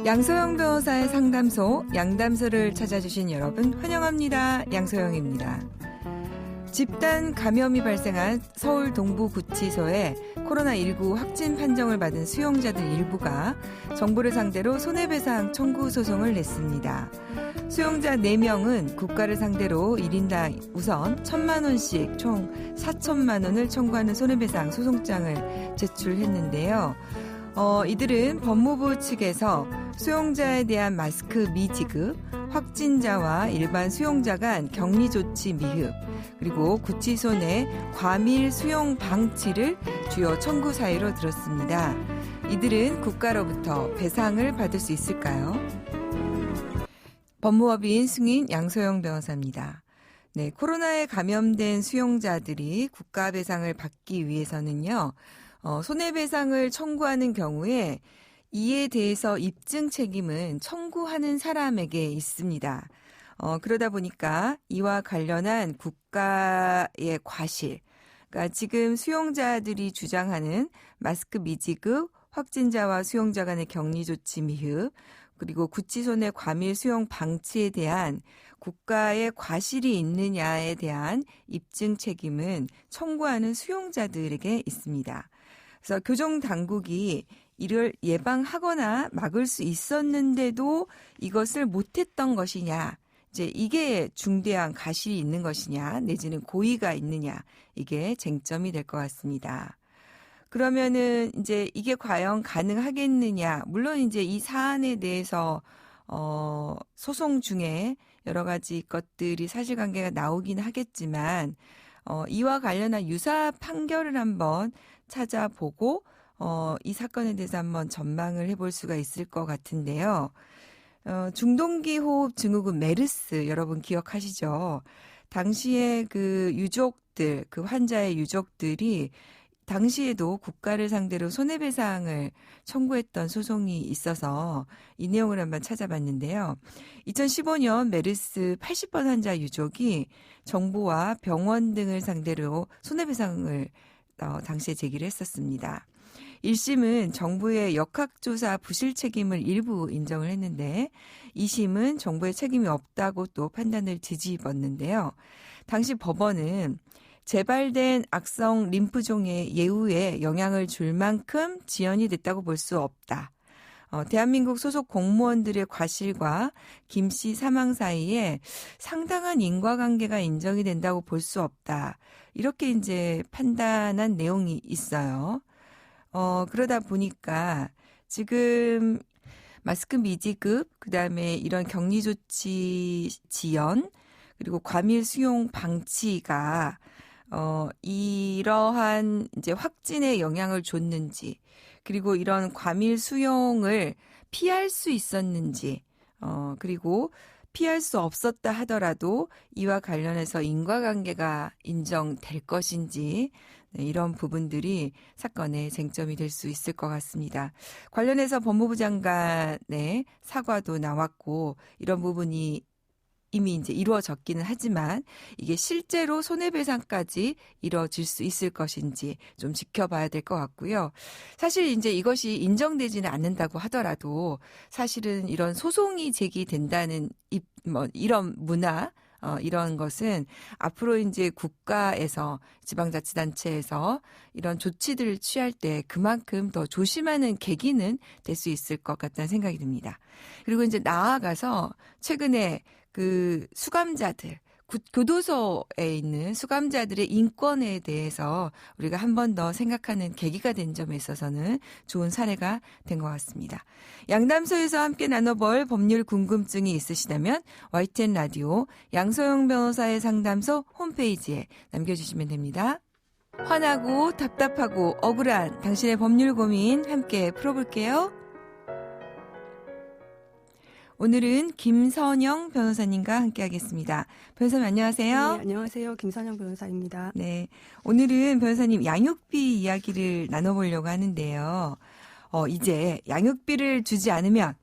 양소영 변호사의 상담소, 양담소를 찾아주신 여러분 환영합니다. 양소영입니다. 집단 감염이 발생한 서울 동부구치소에 코로나19 확진 판정을 받은 수용자들 일부가 정부를 상대로 손해배상 청구 소송을 냈습니다. 수용자 4명은 국가를 상대로 1인당 우선 1,000만 원씩 총 4천만 원을 청구하는 손해배상 소송장을 제출했는데요. 이들은 법무부 측에서 수용자에 대한 마스크 미지급, 확진자와 일반 수용자 간 격리조치 미흡, 그리고 구치소 내 과밀 수용 방치를 주요 청구 사유로 들었습니다. 이들은 국가로부터 배상을 받을 수 있을까요? 법무법인 승인 양소영 변호사입니다. 네, 코로나에 감염된 수용자들이 국가 배상을 받기 위해서는요, 손해배상을 청구하는 경우에 이에 대해서 입증 책임은 청구하는 사람에게 있습니다. 그러다 보니까 이와 관련한 국가의 과실, 그러니까 지금 수용자들이 주장하는 마스크 미지급, 확진자와 수용자 간의 격리조치 미흡, 그리고 구치소 내 과밀 수용 방치에 대한 국가의 과실이 있느냐에 대한 입증 책임은 청구하는 수용자들에게 있습니다. 그래서 교정당국이 이를 예방하거나 막을 수 있었는데도 이것을 못했던 것이냐, 이제 이게 중대한 과실이 있는 것이냐, 내지는 고의가 있느냐, 이게 쟁점이 될 것 같습니다. 그러면은 이제 이게 과연 가능하겠느냐, 물론 이제 이 사안에 대해서 소송 중에 여러 가지 것들이 사실관계가 나오긴 하겠지만 이와 관련한 유사 판결을 한번 찾아보고 이 사건에 대해서 한번 전망을 해볼 수가 있을 것 같은데요. 중동기 호흡 증후군 메르스 여러분 기억하시죠? 당시에 그 유족들, 그 환자의 유족들이 당시에도 국가를 상대로 손해배상을 청구했던 소송이 있어서 이 내용을 한번 찾아봤는데요. 2015년 메르스 80번 환자 유족이 정부와 병원 등을 상대로 손해배상을 당시에 제기를 했었습니다. 1심은 정부의 역학조사 부실 책임을 일부 인정을 했는데 2심은 정부의 책임이 없다고 또 판단을 뒤집었는데요. 당시 법원은 재발된 악성 림프종의 예후에 영향을 줄 만큼 지연이 됐다고 볼 수 없다. 대한민국 소속 공무원들의 과실과 김 씨 사망 사이에 상당한 인과관계가 인정이 된다고 볼 수 없다. 이렇게 이제 판단한 내용이 있어요. 그러다 보니까 지금 마스크 미지급, 그다음에 이런 격리조치 지연, 그리고 과밀 수용 방치가 이러한 이제 확진에 영향을 줬는지, 그리고 이런 과밀 수용을 피할 수 있었는지, 그리고 피할 수 없었다 하더라도 이와 관련해서 인과관계가 인정될 것인지, 네, 이런 부분들이 사건의 쟁점이 될 수 있을 것 같습니다. 관련해서 법무부 장관의 사과도 나왔고, 이런 부분이 이미 이제 이루어졌기는 하지만 이게 실제로 손해배상까지 이루어질 수 있을 것인지 좀 지켜봐야 될 것 같고요. 사실 이제 이것이 인정되지는 않는다고 하더라도 사실은 이런 소송이 제기된다는 이런 문화, 이런 것은 앞으로 이제 국가에서 지방자치단체에서 이런 조치들을 취할 때 그만큼 더 조심하는 계기는 될 수 있을 것 같다는 생각이 듭니다. 그리고 이제 나아가서 최근에 그 수감자들, 교도소에 있는 수감자들의 인권에 대해서 우리가 한 번 더 생각하는 계기가 된 점에 있어서는 좋은 사례가 된 것 같습니다. 양담소에서 함께 나눠볼 법률 궁금증이 있으시다면 YTN 라디오 양소영 변호사의 상담소 홈페이지에 남겨주시면 됩니다. 화나고 답답하고 억울한 당신의 법률 고민 함께 풀어볼게요. 오늘은 김선영 변호사님과 함께하겠습니다. 변호사님 안녕하세요. 네, 안녕하세요. 김선영 변호사입니다. 네, 오늘은 변호사님 양육비 이야기를 나눠보려고 하는데요. 이제 양육비를 주지 않으면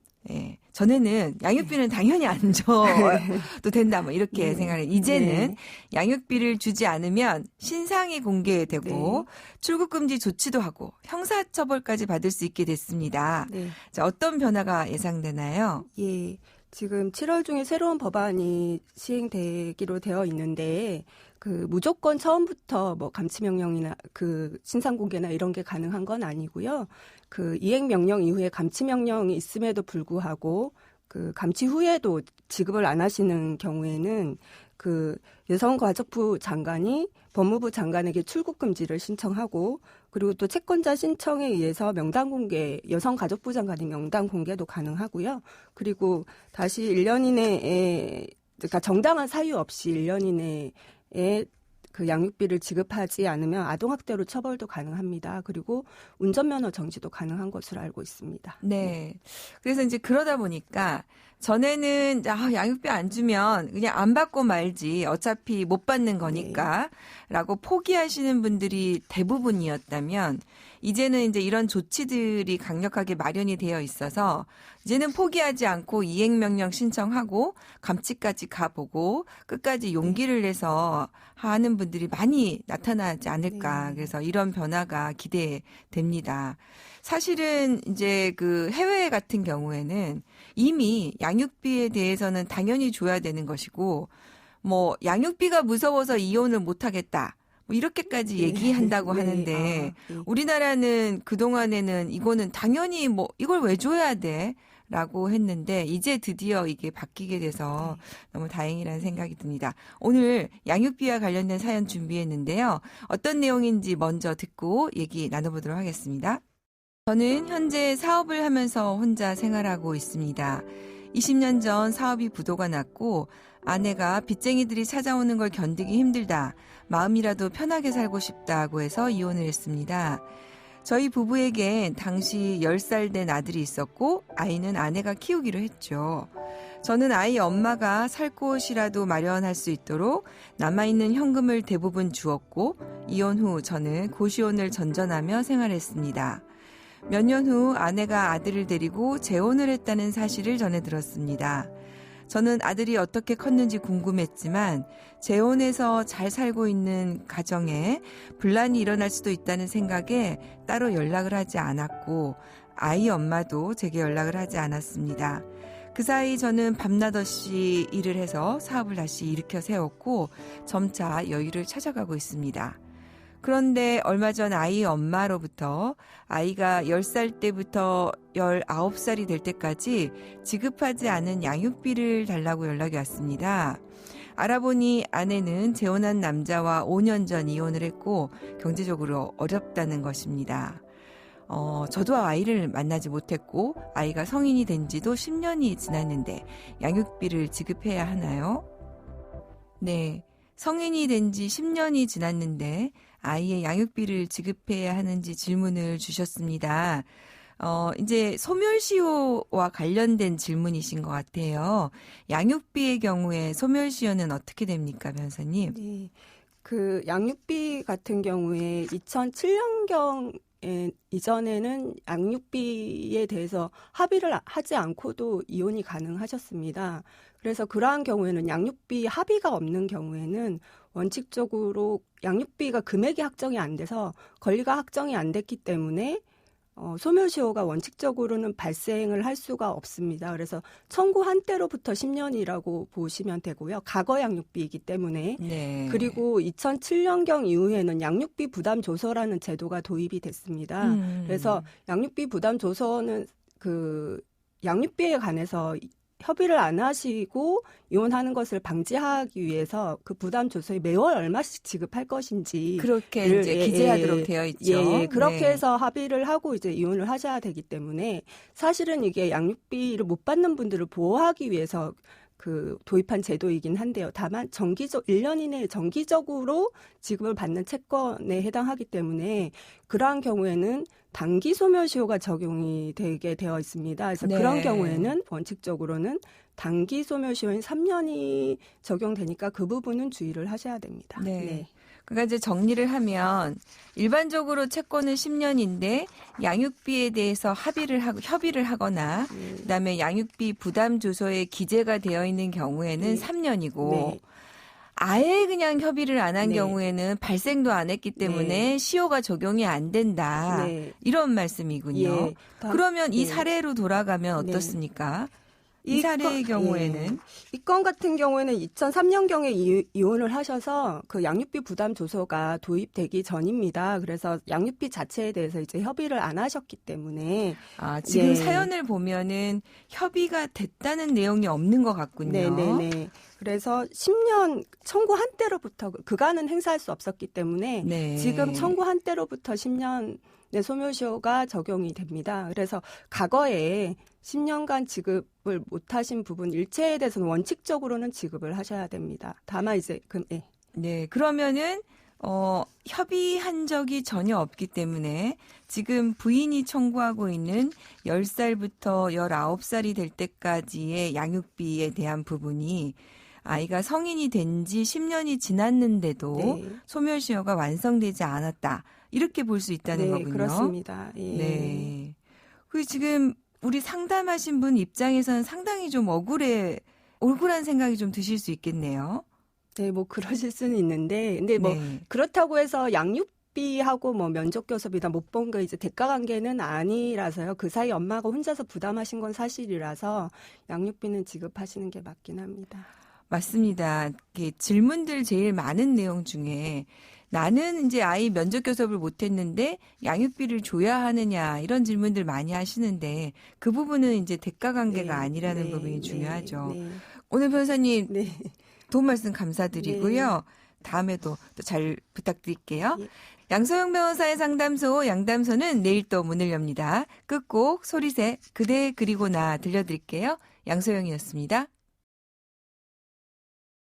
전에는 양육비는 당연히 안 줘도 된다 뭐 이렇게 네. 생각을 이제는 네. 양육비를 주지 않으면 신상이 공개되고 출국 금지 조치도 하고 형사처벌까지 받을 수 있게 됐습니다. 네. 자, 어떤 변화가 예상되나요? 예. 지금 7월 중에 새로운 법안이 시행되기로 되어 있는데 그 무조건 처음부터 뭐 감치명령이나 그 신상공개나 이런 게 가능한 건 아니고요. 그 이행명령 이후에 감치명령이 있음에도 불구하고 그 감치 후에도 지급을 안 하시는 경우에는 그 여성가족부 장관이 법무부 장관에게 출국 금지를 신청하고 그리고 또 채권자 신청에 의해서 명단 공개, 여성가족부 장관의 명단 공개도 가능하고요. 그리고 다시 1년 이내에 그러니까 정당한 사유 없이 1년 이내에 그 양육비를 지급하지 않으면 아동학대로 처벌도 가능합니다. 그리고 운전면허 정지도 가능한 것으로 알고 있습니다. 네. 그래서 이제 그러다 보니까 전에는 양육비 안 주면 그냥 안 받고 말지 어차피 못 받는 거니까 라고 포기하시는 분들이 대부분이었다면 이제는 이제 이런 조치들이 강력하게 마련이 되어 있어서 이제는 포기하지 않고 이행명령 신청하고 감치까지 가보고 끝까지 용기를 내서 하는 분들이 많이 나타나지 않을까. 네. 그래서 이런 변화가 기대됩니다. 사실은 이제 그 해외 같은 경우에는 이미 양육비에 대해서는 당연히 줘야 되는 것이고 뭐 양육비가 무서워서 이혼을 못 하겠다. 뭐 이렇게까지 얘기한다고 하는데 우리나라는 그동안에는 이거는 당연히 뭐 이걸 왜 줘야 돼? 라고 했는데 이제 드디어 이게 바뀌게 돼서 너무 다행이라는 생각이 듭니다. 오늘 양육비와 관련된 사연 준비했는데요. 어떤 내용인지 먼저 듣고 얘기 나눠보도록 하겠습니다. 저는 현재 사업을 하면서 혼자 생활하고 있습니다. 20년 전 사업이 부도가 났고 아내가 빚쟁이들이 찾아오는 걸 견디기 힘들다. 마음이라도 편하게 살고 싶다고 해서 이혼을 했습니다. 저희 부부에겐 당시 10살 된 아들이 있었고 아이는 아내가 키우기로 했죠. 저는 아이 엄마가 살 곳이라도 마련할 수 있도록 남아있는 현금을 대부분 주었고 이혼 후 저는 고시원을 전전하며 생활했습니다. 몇 년 후 아내가 아들을 데리고 재혼을 했다는 사실을 전해 들었습니다. 저는 아들이 어떻게 컸는지 궁금했지만 재혼해서 잘 살고 있는 가정에 분란이 일어날 수도 있다는 생각에 따로 연락을 하지 않았고 아이 엄마도 제게 연락을 하지 않았습니다. 그 사이 저는 밤낮 없이 일을 해서 사업을 다시 일으켜 세웠고 점차 여유를 찾아가고 있습니다. 그런데 얼마 전 아이 엄마로부터 아이가 10살 때부터 19살이 될 때까지 지급하지 않은 양육비를 달라고 연락이 왔습니다. 알아보니 아내는 재혼한 남자와 5년 전 이혼을 했고 경제적으로 어렵다는 것입니다. 저도 아이를 만나지 못했고 아이가 성인이 된 지도 10년이 지났는데 양육비를 지급해야 하나요? 네, 성인이 된 지 10년이 지났는데 아이의 양육비를 지급해야 하는지 질문을 주셨습니다. 이제 소멸시효와 관련된 질문이신 것 같아요. 양육비의 경우에 소멸시효는 어떻게 됩니까, 변호사님? 네. 그 양육비 같은 경우에 2007년경 이전에는 양육비에 대해서 합의를 하지 않고도 이혼이 가능하셨습니다. 그래서 그러한 경우에는 양육비 합의가 없는 경우에는 원칙적으로 양육비가 금액이 확정이 안 돼서 권리가 확정이 안 됐기 때문에 소멸시효가 원칙적으로는 발생을 할 수가 없습니다. 그래서 청구한 때로부터 10년이라고 보시면 되고요. 과거 양육비이기 때문에. 네. 그리고 2007년경 이후에는 양육비 부담 조서라는 제도가 도입이 됐습니다. 그래서 양육비 부담 조서는 그 양육비에 관해서 협의를 안 하시고 이혼하는 것을 방지하기 위해서 그 부담 조서에 매월 얼마씩 지급할 것인지 그렇게 이제 기재하도록 되어 있죠. 그렇게 해서 합의를 하고 이제 이혼을 하셔야 되기 때문에 사실은 이게 양육비를 못 받는 분들을 보호하기 위해서 그 도입한 제도이긴 한데요. 다만 1년 이내에 정기적으로 지급을 받는 채권에 해당하기 때문에 그러한 경우에는 단기 소멸시효가 적용이 되게 되어 있습니다. 그래서 그런 경우에는 원칙적으로는 단기 소멸시효인 3년이 적용되니까 그 부분은 주의를 하셔야 됩니다. 네. 그러니까 이제 정리를 하면 일반적으로 채권은 10년인데 양육비에 대해서 협의를 하거나 그다음에 양육비 부담 조서에 기재가 되어 있는 경우에는 네. 3년이고 네. 아예 그냥 협의를 안 한 네. 경우에는 발생도 안 했기 때문에 네. 시효가 적용이 안 된다. 네. 이런 말씀이군요. 예. 그러면 이 네. 사례로 돌아가면 네. 어떻습니까? 이 사례의 경우에는 이 건 같은 경우에는 2003년경에 이혼을 하셔서 그 양육비 부담 조서가 도입되기 전입니다. 그래서 양육비 자체에 대해서 이제 협의를 안 하셨기 때문에 지금 네. 사연을 보면은 협의가 됐다는 내용이 없는 것 같군요. 네네네. 그래서 10년 청구한 때로부터 그간은 행사할 수 없었기 때문에 네. 지금 청구한 때로부터 10년 의 소멸시효가 적용이 됩니다. 그래서 과거에 10년간 지급을 못하신 부분 일체에 대해서는 원칙적으로는 지급을 하셔야 됩니다. 다만 이제 네, 그러면은 협의한 적이 전혀 없기 때문에 지금 부인이 청구하고 있는 10살부터 19살이 될 때까지의 양육비에 대한 부분이 아이가 성인이 된 지 10년이 지났는데도 네. 소멸시효가 완성되지 않았다. 이렇게 볼 수 있다는 네, 거군요. 그렇습니다. 예. 네. 그 지금 우리 상담하신 분 입장에서는 상당히 좀 억울한 생각이 좀 드실 수 있겠네요. 네, 뭐 그러실 수는 있는데, 근데 뭐 네. 그렇다고 해서 양육비하고 뭐 면접교섭이나 못 본 거 이제 대가 관계는 아니라서요. 그 사이 엄마가 혼자서 부담하신 건 사실이라서 양육비는 지급하시는 게 맞긴 합니다. 맞습니다. 질문들 제일 많은 내용 중에 나는 이제 아이 면접 교섭을 못했는데 양육비를 줘야 하느냐 이런 질문들 많이 하시는데 그 부분은 이제 대가 관계가 아니라는 부분이 중요하죠. 네. 오늘 변호사님 네. 도움 말씀 감사드리고요. 다음에도 또 잘 부탁드릴게요. 양소영 변호사의 상담소 양담소는 내일 또 문을 엽니다. 끝곡 소리새 그대 그리고 나 들려드릴게요. 양소영이었습니다.